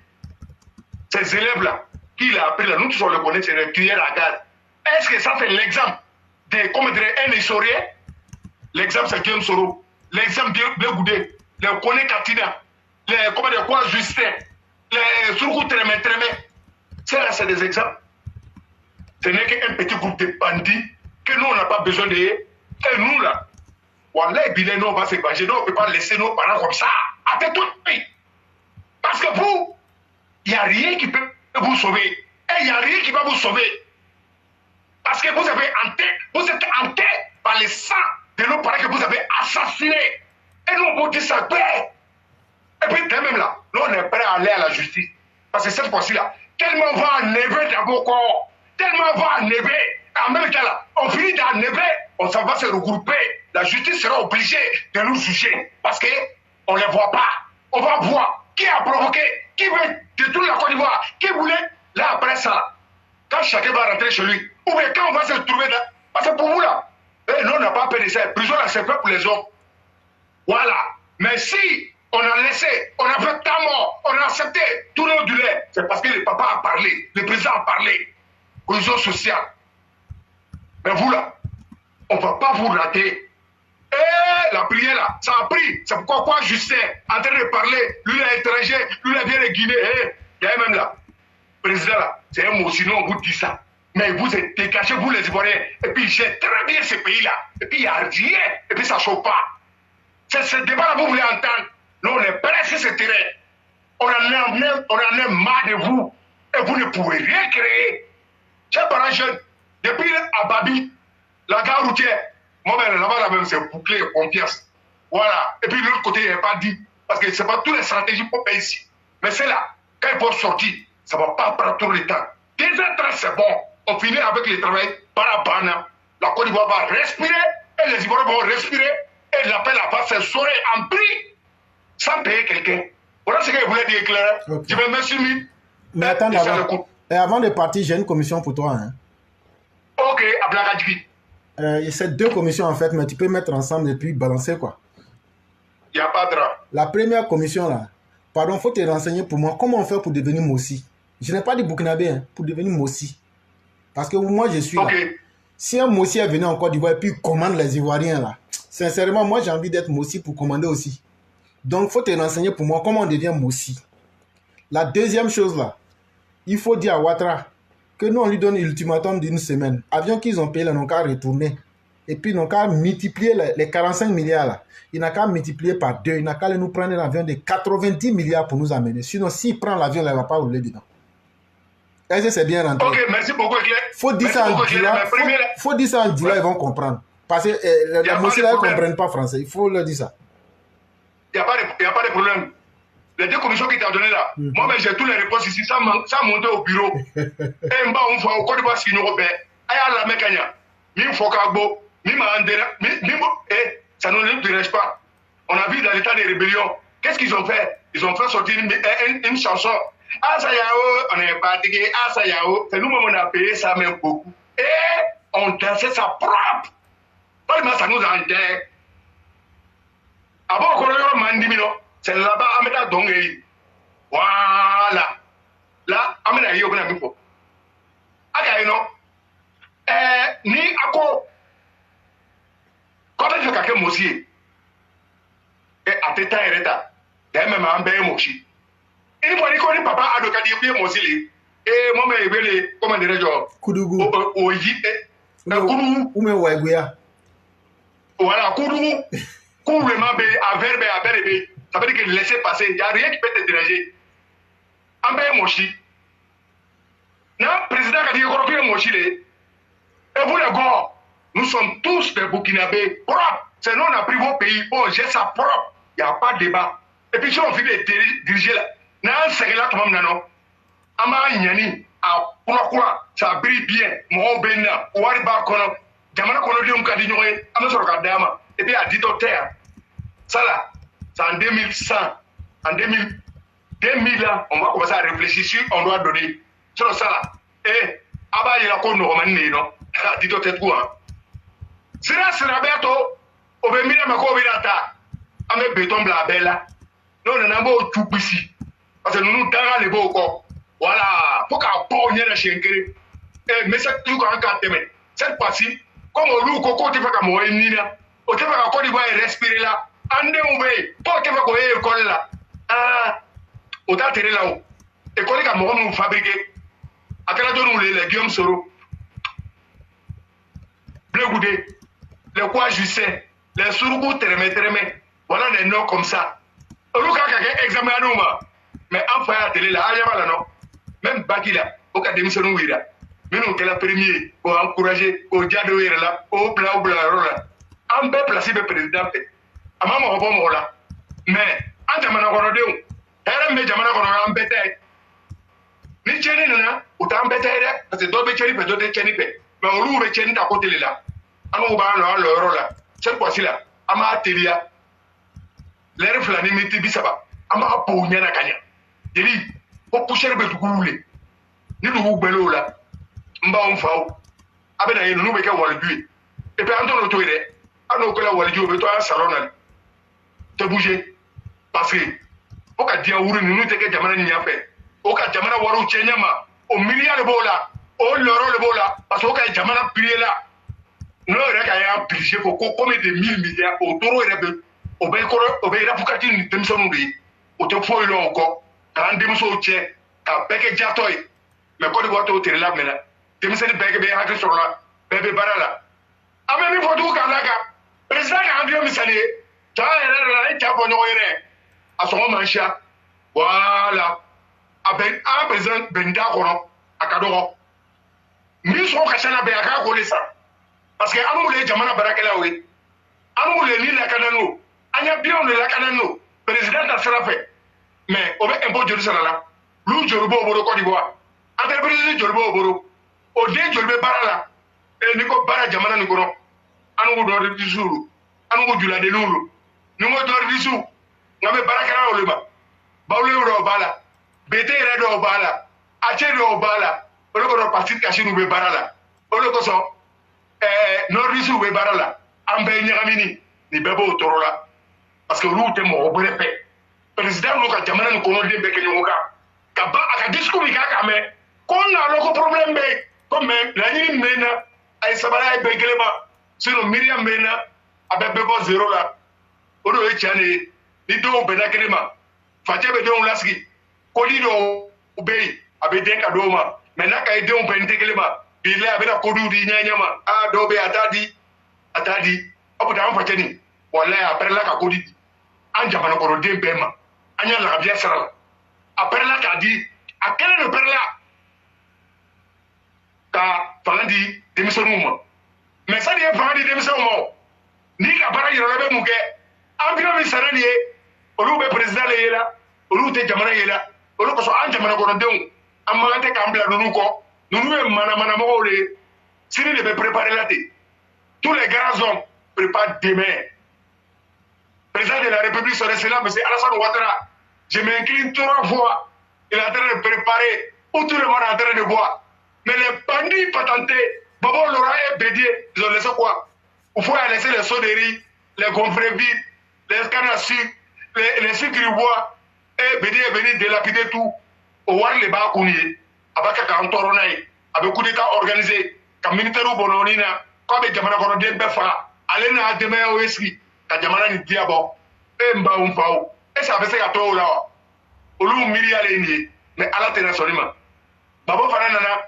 S1: ces élèves-là, qu'il a appris là, nous tous on le connaît, c'est les cuillères à gaz. Est-ce que ça, c'est l'exemple de, comme dirait un historien? L'exemple, c'est Guillaume Soro. L'exemple de Goudé, les Koné Katina, les, comment dire, quoi, Justin, les Surkou Tremé. C'est des exemples. Ce n'est qu'un petit groupe de bandits que nous, on n'a pas besoin de. Et nous, là, voilà, nous, on va se venger. Nous, on ne peut pas laisser nos parents comme ça. Après tout le pays. Parce que vous, il n'y a rien qui peut vous sauver. Et il n'y a rien qui va vous sauver. Parce que vous êtes hanté par les sangs de nos parents que vous avez assassinés. Et nous, on vous dit ça paix. Et puis, même là, nous, on est prêt à aller à la justice. Parce que cette fois-ci-là, tellement on va enlever dans vos corps, tellement on va enlever. En même temps, là, on finit d'enlever, on s'en va se regrouper. La justice sera obligée de nous juger. Parce qu'on ne les voit pas. On va voir qui a provoqué, qui veut détruire la Côte d'Ivoire, qui voulait. Là, après ça, quand chacun va rentrer chez lui, ou bien quand on va se trouver là, parce que pour vous là, nous on n'a pas peur de ça. Prison là, c'est fait pour les hommes. Voilà. Mais si on a laissé, on a fait ta mort, on a accepté tout le du lait, c'est parce que le papa a parlé, le président a parlé. Cohésion sociale. Mais vous là, on ne va pas vous rater. Et la prière là, ça a pris. C'est pourquoi quoi Justin, en train de parler, lui il est étranger, lui il vient de Guinée. Il y a même là, président là, c'est un mot, sinon on vous dit ça. Mais vous êtes décachés, vous les Ivoiriens. Et puis j'ai très bien ce pays-là. Et puis il n'y a rien. Et puis ça ne chauffe pas. C'est ce débat-là que vous voulez entendre. Nous on est prêts sur ce terrain. on en est marre de vous. Et vous ne pouvez rien créer. Chers parents jeunes, depuis Ababi, la gare routière, moi-même, là-bas, même, c'est bouclé, confiance. Voilà. Et puis, de l'autre côté, il n'y a pas dit. Parce que ce n'est pas toutes les stratégies pour payer ici. Mais c'est là, quand ils vont sortir, ça ne va pas prendre tout le temps. 2 ans, c'est bon. On finit avec le travail par la banane. La Côte d'Ivoire va respirer, et les Ivoiriens vont respirer, et l'appel à passer serait en prix, sans payer quelqu'un. Voilà ce que je voulais dire, Claire. Okay. Je vais merci,
S2: mais attends, avant de partir, j'ai une commission pour toi. Hein.
S1: Ok, à Blagadji.
S2: C'est 2 commissions en fait, mais tu peux mettre ensemble et puis balancer quoi.
S1: Il n'y a pas de drap.
S2: La première commission là, pardon, il faut te renseigner pour moi, comment on fait pour devenir Mossi. Je n'ai pas dit Burkinabé, hein, pour devenir Mossi. Parce que moi je suis là. Si un Mossi est venu en Côte d'Ivoire et puis il commande les Ivoiriens là, sincèrement, moi j'ai envie d'être Mossi pour commander aussi. Donc il faut te renseigner pour moi, comment on devient Mossi. La deuxième chose là, il faut dire à Ouattara que nous on lui donne l'ultimatum d'1 semaine. Avions qu'ils ont payé, ils n'ont qu'à retourner. Et puis ils n'ont qu'à multiplier les 45 milliards là. Il n'a qu'à multiplier par 2. Il n'a qu'à nous prendre un avion de 90 milliards pour nous amener. Sinon, s'il prend l'avion, il ne va pas rouler dedans. Est-ce que c'est bien rentré?
S1: Ok, merci beaucoup, Claire.
S2: Faut dire ça en Dila. Faut dire ça en Dila, ils vont comprendre. Parce que les Mossi là, ils ne comprennent pas français. Il faut leur dire ça.
S1: Il n'y a pas de problème. Les 2 commissions qui t'ont donné là, moi, j'ai toutes les réponses ici, sans monter au bureau. Et on va au Côte d'Ivoire, si nous repère. Aïe, la mécanique. Mi Fokagbo, mi Mandela, ça ne nous intéresse pas. On a vu dans l'état de rébellion. Qu'est-ce qu'ils ont fait? Ils ont fait sortir une chanson. Ah, ça y est, on est fatigué. Ah, ça y est, c'est nous-mêmes, on a payé ça même beaucoup. Et on dansait ça propre. Pas ça nous enterre. Avant, on a Mandimino. C'est là-bas, Ameda Dongé. Voilà. Là, Ameda Yobna Mifo. Agaïno. Ni Ako. Quand tu fais quelqu'un Mossi, et à tes temps et l'état, il y a même un bel Moshi. Et il faut dire que papa a le cas de Mossi. Et moi, je vais comment dirais-je,
S2: Koudougou.
S1: Koudou.
S2: Ou me Ouaguia.
S1: Voilà, Koudou. Koudou, à verbe, à verbe. Ça veut dire que laisser passer, il n'y a rien qui peut te déranger. Un bel Moshi. Non, président a dit que Moshi. Et vous, les gars, nous sommes tous des Burkinabés propres. C'est nous, on a pris vos pays, on gère ça propre. Il n'y a pas de débat. Et puis si on finit de diriger là, ça brille bien. Et puis à 10 terre. Ça là, c'est en 2100. En 2000 là, on va commencer à réfléchir si on doit donner. Sur ça là. Et Abba, il y a quoi nous remanier, non? 10 terre quoi? Sera bientôt. Obemina Makovina, Ame béton blabella. Non, on a beau tout ici. Parce que nous dans les beaux corps. Voilà, faut qu'à pogner la chiennerie. Mais ça, tu as encore témé. Cette fois-ci, comme on loue coco, tu fais comme moi, Nina. Au tu fais comme Côte d'Ivoire respirer là. Ande ouvert. Toi, tu fais comme école là. Ah, au tas terre là-haut. École comme moi, nous fabriquer. À quel âge nous les Guillaume Soro. Bleu goudé. Le quoi je sais. Les Sourou Tremé. Voilà des noms comme ça. On a un examen à nous, mais enfin à la télé, là, même Baki là, au cas de Missou Ouira. Mais nous, c'est la première pour encourager au diable là, au blanc, là. On peut placer le président. À maman, on va mourir là. Mais, en Jamana Gorodéo, elle me Jamana Gorodéo en bêtise. Ni Tchéni, là, ou t'en bêtise, parce que d'autres Tchéni, d'autres Tchéni, mais on loue le Tchéni à côté là. On va le là. Cette fois-ci là, ama telia. L'air flâné meti bisaba. Ama pour nyana kanya. Yeli, pour pousser le bétoulé. Ni le belo là. Mba on fao. Abe na yenu beka waldu. Et puis Anton autoire. Ano kola waldu be to un salon là. Te bouger. Parce que o ka dia wuri ni te ke jamana ni yafe. O ka jamana waru chenyama. O milliard le bola. O l'euro le bola. Parce que o ka jamana prier là. Non, il y a un budget pour combien de 1000 milliards au taureau et au bécor, pour qu'il y ait une démission, au te faut le encore, quand démission au tien, quand bec jatoy, mais quand tu vois au télé là, maintenant, démission de bec bien sur là, bébé barala. Ah, mais il faut tout qu'à la gare. Président a envie de me saluer. Tu as un erreur là, tu as bon erreur. À son moment, chat. Voilà. Un président Benda Kono, à Kadoro. Nous sommes Kachana Béaka Kolesa. Parce que Amoulé Jamana Barakelaoui. Amoulé ni la Kanano. Anya bien de la Kanano. Président a sera fait. Mais on va imposer Jérusalem là. Nous, Jorubo Boro Côte d'Ivoire. Entreprise Jorubo Boro. Au dé Jorubo Barala. Et Nico Bara Jamana Nikoro. Anou Dori Dizuru. Anou Dula de Lulu. Nous Dori Dizu. Name Barakela Olema. Baule Bala. Bete Redo Bala. Ache Bala. Olo parti caché nous be barala. Olo ko so Norisu be barala. Ambe nyagamini ni bebo torola. Parce que nous te mo obrepé. Président nous ka jamana nous kono de be kenyoka. Ka ba aka discours ka kame. Kon na loko problème be. Comme la ni mena ay sabara ay begelema. Sino Miriam mena abe bebo zéro la. Odo e chane ni do be na kelema. Fatia be do laski. Koli do obey abe denka doma. Maintenant, quand ils ont pénétré le bas, il a bien connu du nyama. Ah, dobe atadi. Au bout d'un moment, voilà, après la cacodi. Anja mana koro dem bema. Anya la bien sera. Après la cadi, à quel est le père là? Ka Fangandi démission mouma. Mais ça dit Fangandi démission mouma. Ni ka bara yoro be muke. Ambira mi sarani e. Olu be président le yela. Olu te jamana yela. Olu ko so anja mana koro dem. Amalante Kambla Nunuko, nous Manamole, si nous devons préparer la tête. Tous les grands hommes préparent demain. Président de la République sur le Sénat, M. Alassane Ouattara, je m'incline 3 fois. Il est en train de préparer, où tout le monde est en train de voir. Mais les bandits patentés, Babo Laura et Bédier, ils ont laissé quoi? Il faut laisser les sonneries, les gonfrés vides, les cannes à sucre, les sucres bois, et Bédier est venu délapider tout. Au war le ba kuni abaka ka antorona yi abe coup d'état organisé ka militaire bononina ko be jamana ko de be fa ale na de me o eski ka jamana ni diabo e mba un fawo e sa be se ka to la olu miri ale ni mais ala tena solima babo fana nana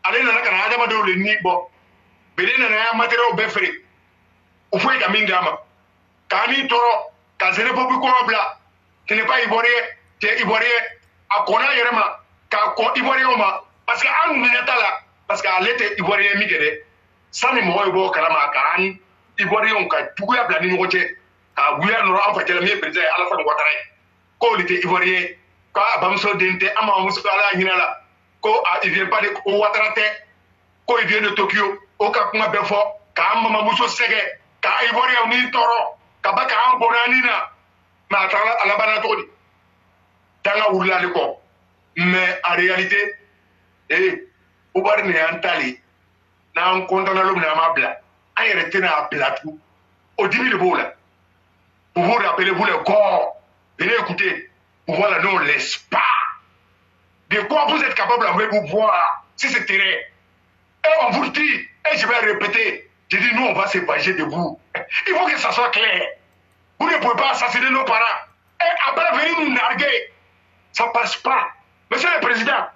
S1: ale nana kana adama do le ni bo be de nana ya matériel be fere o foi ka mingama ka ni toro ka zene popu ko bla qui n'est pas ivoirien qui est ivoirien a kona yerema ka ko ivoirien ma parce que an mineta la parce que alete ivoirien mi gede sani mo bo kalama ka an ivoirien ka tuguya bla ni ngoche ka guya no an fa tele mi président Alassane Ouattara ko lite ivoirien ka bamso dente ama musu ala hinala ko il vient pas de Ouattara te ko il vient de Tokyo o ka kuma be fo ka mama muso sege ka ivoirien ni toro ka ba ka an bonani na ma tala ala bana to di tanga wulale ko mais en réalité Oubar ne antali na on kontana lo na mabla ayere tena platu au début de bola pour vous rappeler vous le corps venez écouter pour voir la non laisse pas de quoi vous êtes capable de vous voir si c'est terrain et on vous dit et je vais répéter je dis nous on va se venger de vous il faut que ça soit clair vous ne pouvez pas assassiner nos parents et après venir nous narguer. Ça passe pas. Monsieur le Président,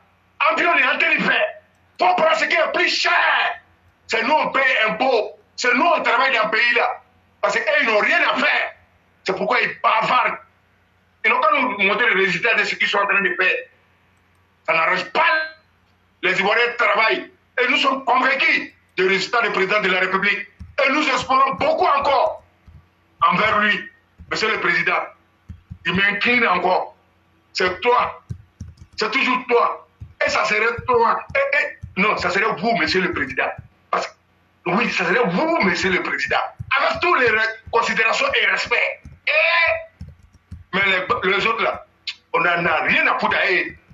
S1: environ est en train de faire. Pour prendre ce qui est plus cher. C'est nous on paye impôts. C'est nous on travaille dans le pays là. Parce qu'ils n'ont rien à faire. C'est pourquoi ils bavardent. Ils n'ont qu'à nous montrer les résultats de ce qu'ils sont en train de faire. Ça n'arrange pas. Les Ivoiriens travaillent. Et nous sommes convaincus des résultats du président de la République. Et nous espérons beaucoup encore envers lui. Monsieur le Président, il m'incline encore. C'est toi. C'est toujours toi. Et ça serait toi. Non, ça serait vous, Monsieur le Président. Parce que, oui, ça serait vous, Monsieur le Président. Avec toutes les considérations et respect. Mais les autres là, on n'en a rien à foutre.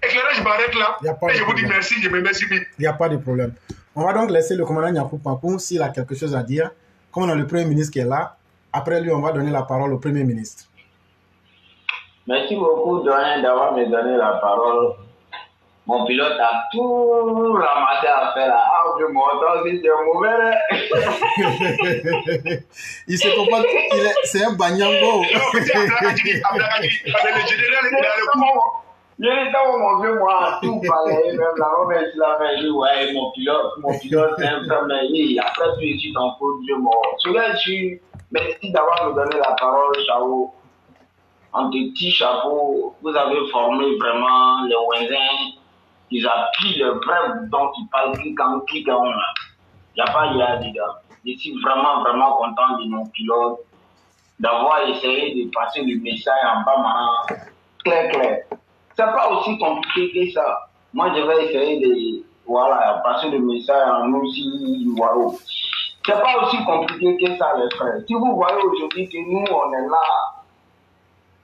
S1: Éclairage, je m'arrête là. Et je vous dis merci, je me remercie. Il
S2: n'y a pas de problème. On va donc laisser le commandant Yakou Papoum s'il a quelque chose à dire. Comme on a le Premier ministre qui est là, après lui, on va donner la parole au Premier ministre.
S3: Merci beaucoup, Joanne, d'avoir me donné la parole. Mon pilote a tout ramassé à faire là. Ah, je m'entends si c'est mauvais.
S2: Il se comprend, c'est un banyango.
S3: Je n'ai pas mon vieux, moi, tout parler, même la mauvaise, la dit, ouais, mon pilote, c'est un peu meilleur. Après, tu es ici dans le Dieu mort. Celui-là, merci d'avoir me donné la parole, Chao. en petit chapeau, vous avez formé vraiment les Wenzins. Ils appuient le vrai dont ils parlent, cliquant. Il n'y a pas de dedans. Je suis vraiment content de nos pilotes d'avoir essayé de passer le message en bas clair. C'est pas aussi compliqué que ça. Moi, je vais essayer de passer le message en nous aussi, Waro. C'est pas aussi compliqué que ça, les frères. Si vous voyez aujourd'hui que nous, on est là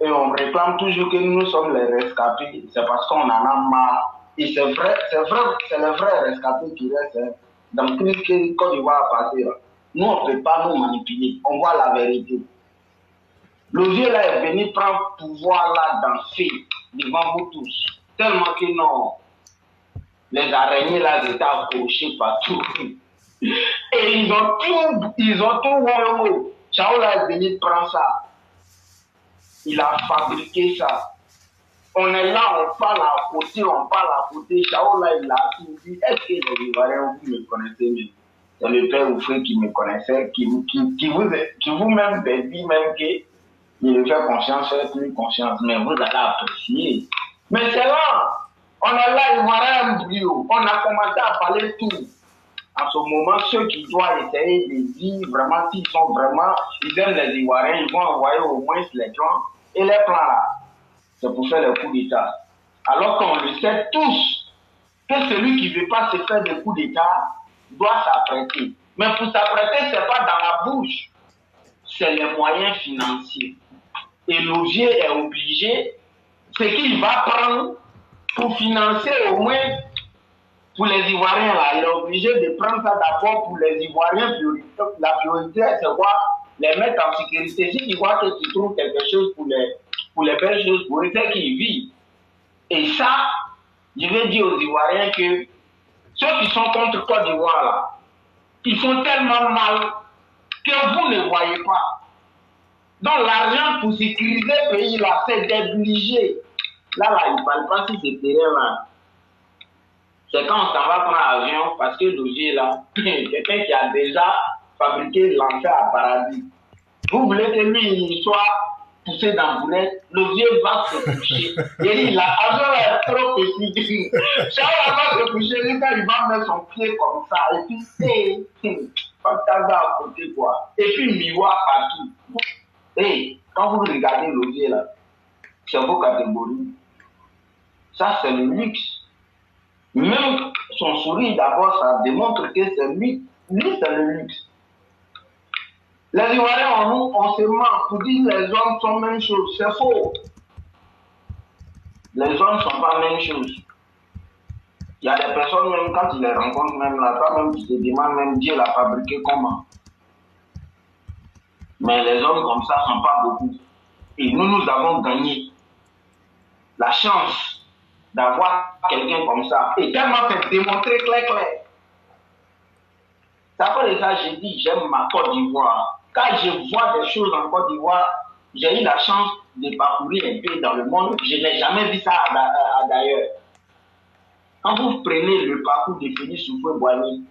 S3: et on réclame toujours que nous sommes les rescapés, c'est parce qu'on en a marre. Et c'est vrai, c'est les vrais rescapés qui restent. Hein. Dans le crise que Côte d'Ivoire a passé, là. Nous, on ne peut pas nous manipuler. On voit la vérité. Le vieux là est venu prendre pouvoir là dans le fait, devant vous tous. Tellement que non, les araignées là étaient accrochées partout. Et ils ont tout wow. Chao là est venu prendre ça. Il a fabriqué ça. On est là, on parle à côté. Chao là, il a tout dit. Est-ce que les Ivoiriens, vous me connaissez mieux? C'est le père Oufé qui me connaissait, qui vous-même dit même que il fait confiance, fait plus confiance, mais vous allez apprécier. Mais c'est là, on est là, Ivoiriens un brio. On a commencé à parler tout. En ce moment, ceux qui doivent essayer de dire vraiment s'ils sont vraiment, ils aiment les Ivoiriens, ils vont envoyer au moins les plans et les plans là. C'est pour faire le coup d'État. Alors qu'on le sait tous que celui qui ne veut pas se faire des coups d'État doit s'apprêter. Mais pour s'apprêter, ce n'est pas dans la bouche, c'est les moyens financiers. Et l'objet est obligé, ce qu'il va prendre pour financer au moins pour les Ivoiriens, là, il est obligé de prendre ça d'abord pour les Ivoiriens. La priorité, c'est quoi? Les mettre en sécurité. Si tu vois que tu trouves quelque chose pour les belles choses, pour eux, c'est qu'ils vivent. Et ça, je vais dire aux Ivoiriens que ceux qui sont contre Côte d'Ivoire, là, ils font tellement mal que vous ne voyez pas. Donc l'argent pour sécuriser le pays, là, c'est d'obliger. Là, il ne parle pas si c'est terrain, là. C'est quand on s'en va prendre l'avion, parce que l'objet là, quelqu'un qui a déjà fabriqué l'enfer à paradis. Vous voulez que lui, il soit poussé dans le boulet, l'objet va se coucher. Et il a trop petit. Chaque fois va se coucher, lui, quand il va mettre son pied comme ça, et puis, à côté, quoi. Et puis, miroir partout. Et quand vous regardez l'objet là, c'est vos catégories. Ça, c'est le luxe. Même son sourire, d'abord, ça démontre que c'est lui, c'est le luxe. Les Ivoiriens, on se ment pour dire que les hommes sont même chose. C'est faux. Les hommes ne sont pas même chose. Il y a des personnes, même quand ils les rencontrent, même là, pas même qui se demandent, même Dieu l'a fabriqué comment. Mais les hommes comme ça ne sont pas beaucoup. Et nous avons gagné la chance d'avoir quelqu'un comme ça. Et tellement fait démontrer clair. C'est après ça, j'ai dit, j'aime ma Côte d'Ivoire. Quand je vois des choses en Côte d'Ivoire, j'ai eu la chance de parcourir un peu dans le monde. Je n'ai jamais vu ça d'ailleurs. Quand vous prenez le parcours de Félix Houphouët-Boigny,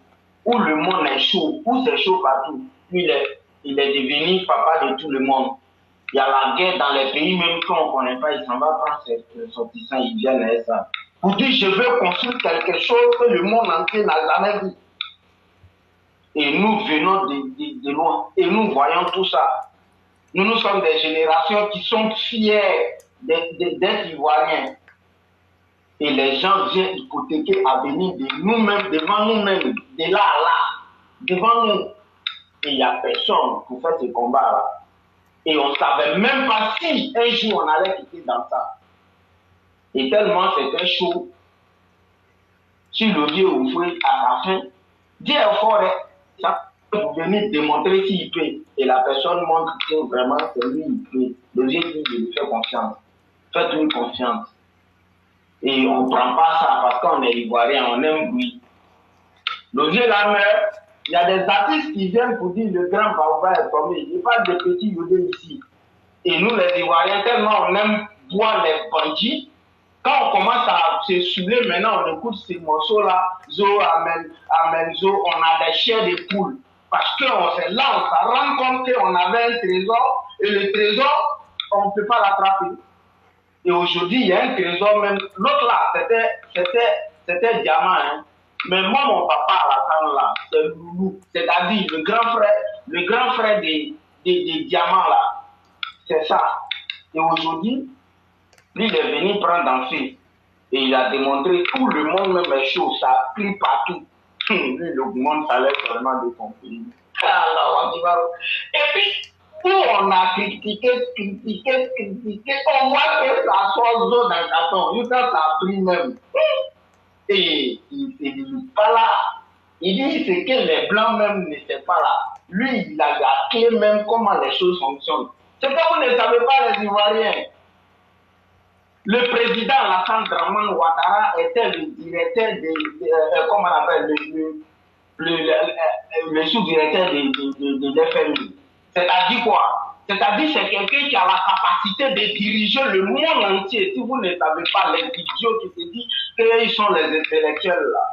S3: où le monde est chaud, où c'est chaud partout, lui, il est devenu papa de tout le monde. Il y a la guerre dans les pays, même quand on ne connaît pas, il s'en va prendre ses sortissants, ils viennent et ça. Pour dire, je veux construire quelque chose que le monde entier n'a jamais vu. Et nous venons de loin, et nous voyons tout ça. Nous sommes des générations qui sont fiers d'être Ivoiriens. Et les gens viennent hypothéquer l'avenir de nous-mêmes, devant nous-mêmes, de là à là, devant nous. Et il n'y a personne pour faire ce combat-là. Et on ne savait même pas si un jour on allait quitter dans ça. Et tellement c'était chaud. Si le vieux Houphouët à sa fin, Dieu est fort, ça peut venir démontrer s'il peut. Et la personne montre que vraiment c'est lui, il peut. Le vieux dit, je lui fais confiance. Faites-lui confiance. Et on ne prend pas ça parce qu'on est Ivoirien, on aime lui. Le vieux la meurt. Il y a des artistes qui viennent pour dire le grand Baouba est tombé. Il n'y a pas de petits Yodé ici. Et nous, les Ivoiriens, tellement on aime boire les bandits, quand on commence à se saouler, maintenant on écoute ces morceaux-là, Zo, Amen, Zo, on a des chairs de poule. Parce qu'on s'est là, on s'en rend compte qu'on avait un trésor, et le trésor, on ne peut pas l'attraper. Et aujourd'hui, il y a un trésor même. L'autre là, c'était diamant. Hein. Mais moi, mon papa à la fin là, c'est Loulou. C'est-à-dire le grand frère des diamants là. C'est ça. Et aujourd'hui, lui, il est venu prendre dans fils. Et il a démontré tout le monde même est chaud. Ça a pris partout. Lui, il augmente salaire seulement de son pays. Et puis, où on a critiqué, on voit que ça sort dans le carton. Ça a pris même. Et il ne dit pas là. Il dit c'est que les blancs même n'étaient pas là. Lui, il a la clé même comment les choses fonctionnent. C'est que vous ne savez pas les Ivoiriens. Le président Alassane Dramane Ouattara était le directeur comment on appelle, le sous-directeur de l'FMI. C'est-à-dire quoi? C'est-à-dire c'est quelqu'un qui a la capacité de diriger le monde entier. Si vous ne savez pas, les idiots qui se disent qu'ils sont les intellectuels là.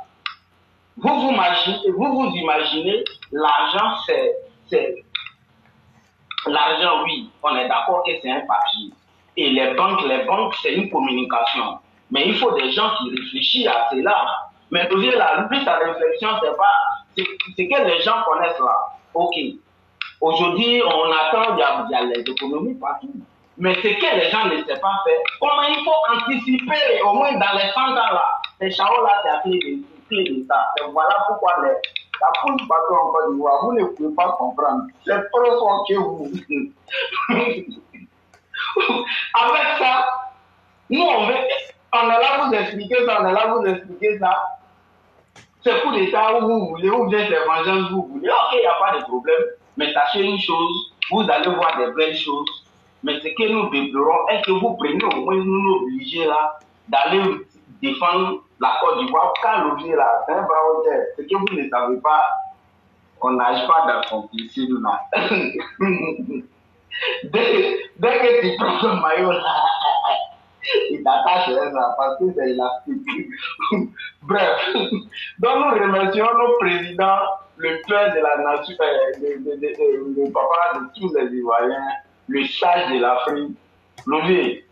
S3: Vous imaginez, l'argent c'est l'argent, oui, on est d'accord que c'est un papier. Et les banques, c'est une communication. Mais il faut des gens qui réfléchissent à cela. Mais lui, sa réflexion, c'est que les gens connaissent là. Ok. Aujourd'hui, on attend, il y a les économies partout. Mais ce que les gens ne savent pas faire, comment il faut anticiper, au moins dans les 100 ans là. Ces charros-là, c'est la clé de ça. Et voilà pourquoi la poule partout en Côte d'Ivoire, vous ne pouvez pas comprendre. Les preuves sont que vous. Avec ça, nous, on est là vous expliquer ça, C'est pour l'État où vous voulez, ou bien c'est vengeance vous voulez. Ok, il n'y a pas de problème. Mais sachez une chose, vous allez voir des belles choses. Mais ce que nous déplorons est que vous prenez au moins nous obligés là d'aller défendre la Côte d'Ivoire. Car l'objet là, c'est un bravo. Ce que vous ne savez pas, on nage pas dans son piscine là. Dès que tu prends ton maillot là, il t'attache là parce que c'est élastique. Bref, donc nous remercions nos présidents, le père de la nation, le papa de tous les Ivoiriens, le sage de l'Afrique. Louis,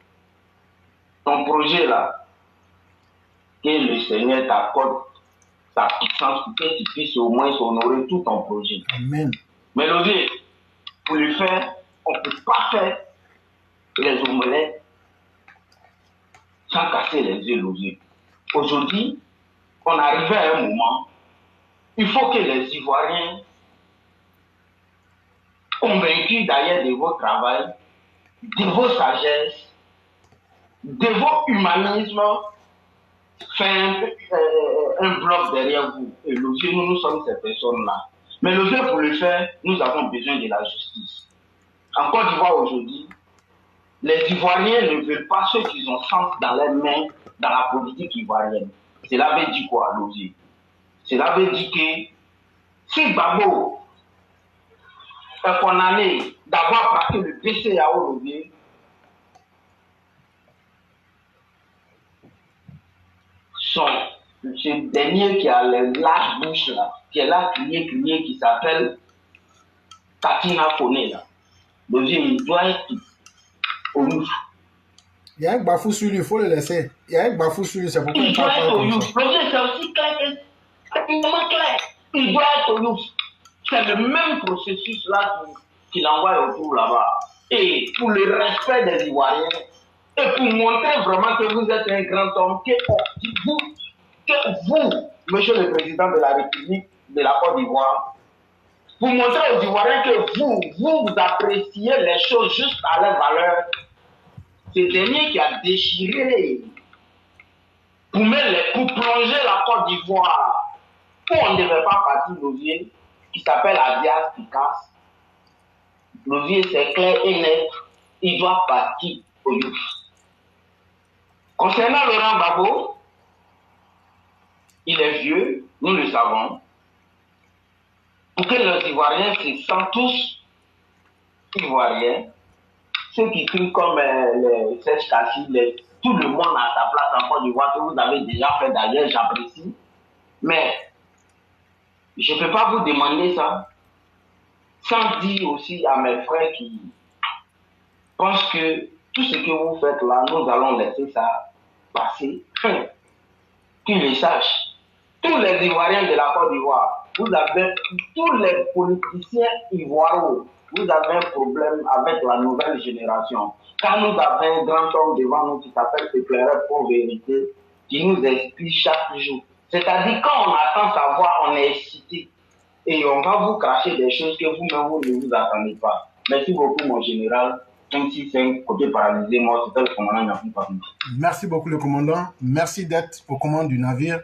S3: ton projet là, que le Seigneur t'accorde sa puissance pour que tu puisses au moins honorer tout ton projet.
S2: Amen.
S3: Mais Louis, pour le faire, on ne peut pas faire les omelettes sans casser les yeux Louis. Aujourd'hui, on arrive à un moment, il faut que les Ivoiriens, convaincus d'ailleurs de vos travail, de vos sagesses, de vos humanismes, fassent un bloc derrière vous. Et Louis, nous sommes ces personnes-là. Mais Louis, pour le faire, nous avons besoin de la justice. En Côte d'Ivoire aujourd'hui, les Ivoiriens ne veulent pas ceux qui ont sens dans leurs mains dans la politique ivoirienne. Cela veut dire quoi, Louis? Cela veut dire que si Gbagbo est condamné d'avoir pratiqué le BCAO, Louis, ce dernier qui a les larges bouches là, qui est là, crié, qui s'appelle Katina Kone là. Louis, il doit être au Youf.
S2: Il y a un bafou sur lui, il faut le laisser. Il y a un bafou sur lui, c'est pourquoi
S3: il doit être au Youf. Louis, c'est aussi clair que c'est clair. Il doit être au Youf. C'est le même processus là qu'il envoie autour là-bas. Et pour le respect des Ivoiriens, et pour montrer vraiment que vous êtes un grand homme, que vous, monsieur le président de la République de la Côte d'Ivoire, pour montrer aux Ivoiriens que vous appréciez les choses juste à leur valeur. C'est le dernier qui a déchiré pour plonger la Côte d'Ivoire où on ne devait pas partir Louvier, qui s'appelle Adias Picasso. Louvier, c'est clair et net, il doit partir au Youf. Concernant Laurent Gbagbo, il est vieux, nous le savons. Pour que les Ivoiriens se sentent tous Ivoiriens, ceux qui crient comme les Serge Kassi, tout le monde a sa place en Côte d'Ivoire, que vous avez déjà fait d'ailleurs, j'apprécie. Mais je ne peux pas vous demander ça sans dire aussi à mes frères qui pense que tout ce que vous faites là, nous allons laisser ça passer. Qu'ils le sachent. Tous les Ivoiriens de la Côte d'Ivoire, vous avez, tous les politiciens ivoiriens, vous avez un problème avec la nouvelle génération. Quand nous avons un grand homme devant nous qui s'appelle Éclaireur pour vérité, qui nous explique chaque jour. C'est-à-dire, quand on attend savoir, on est excité. Et on va vous cracher des choses que vous-même, vous ne vous attendez pas. Merci beaucoup, mon général. 565, côté paralysé, moi, c'était le commandant Yacoub Paris.
S2: Merci beaucoup, le commandant. Merci d'être au commande du navire.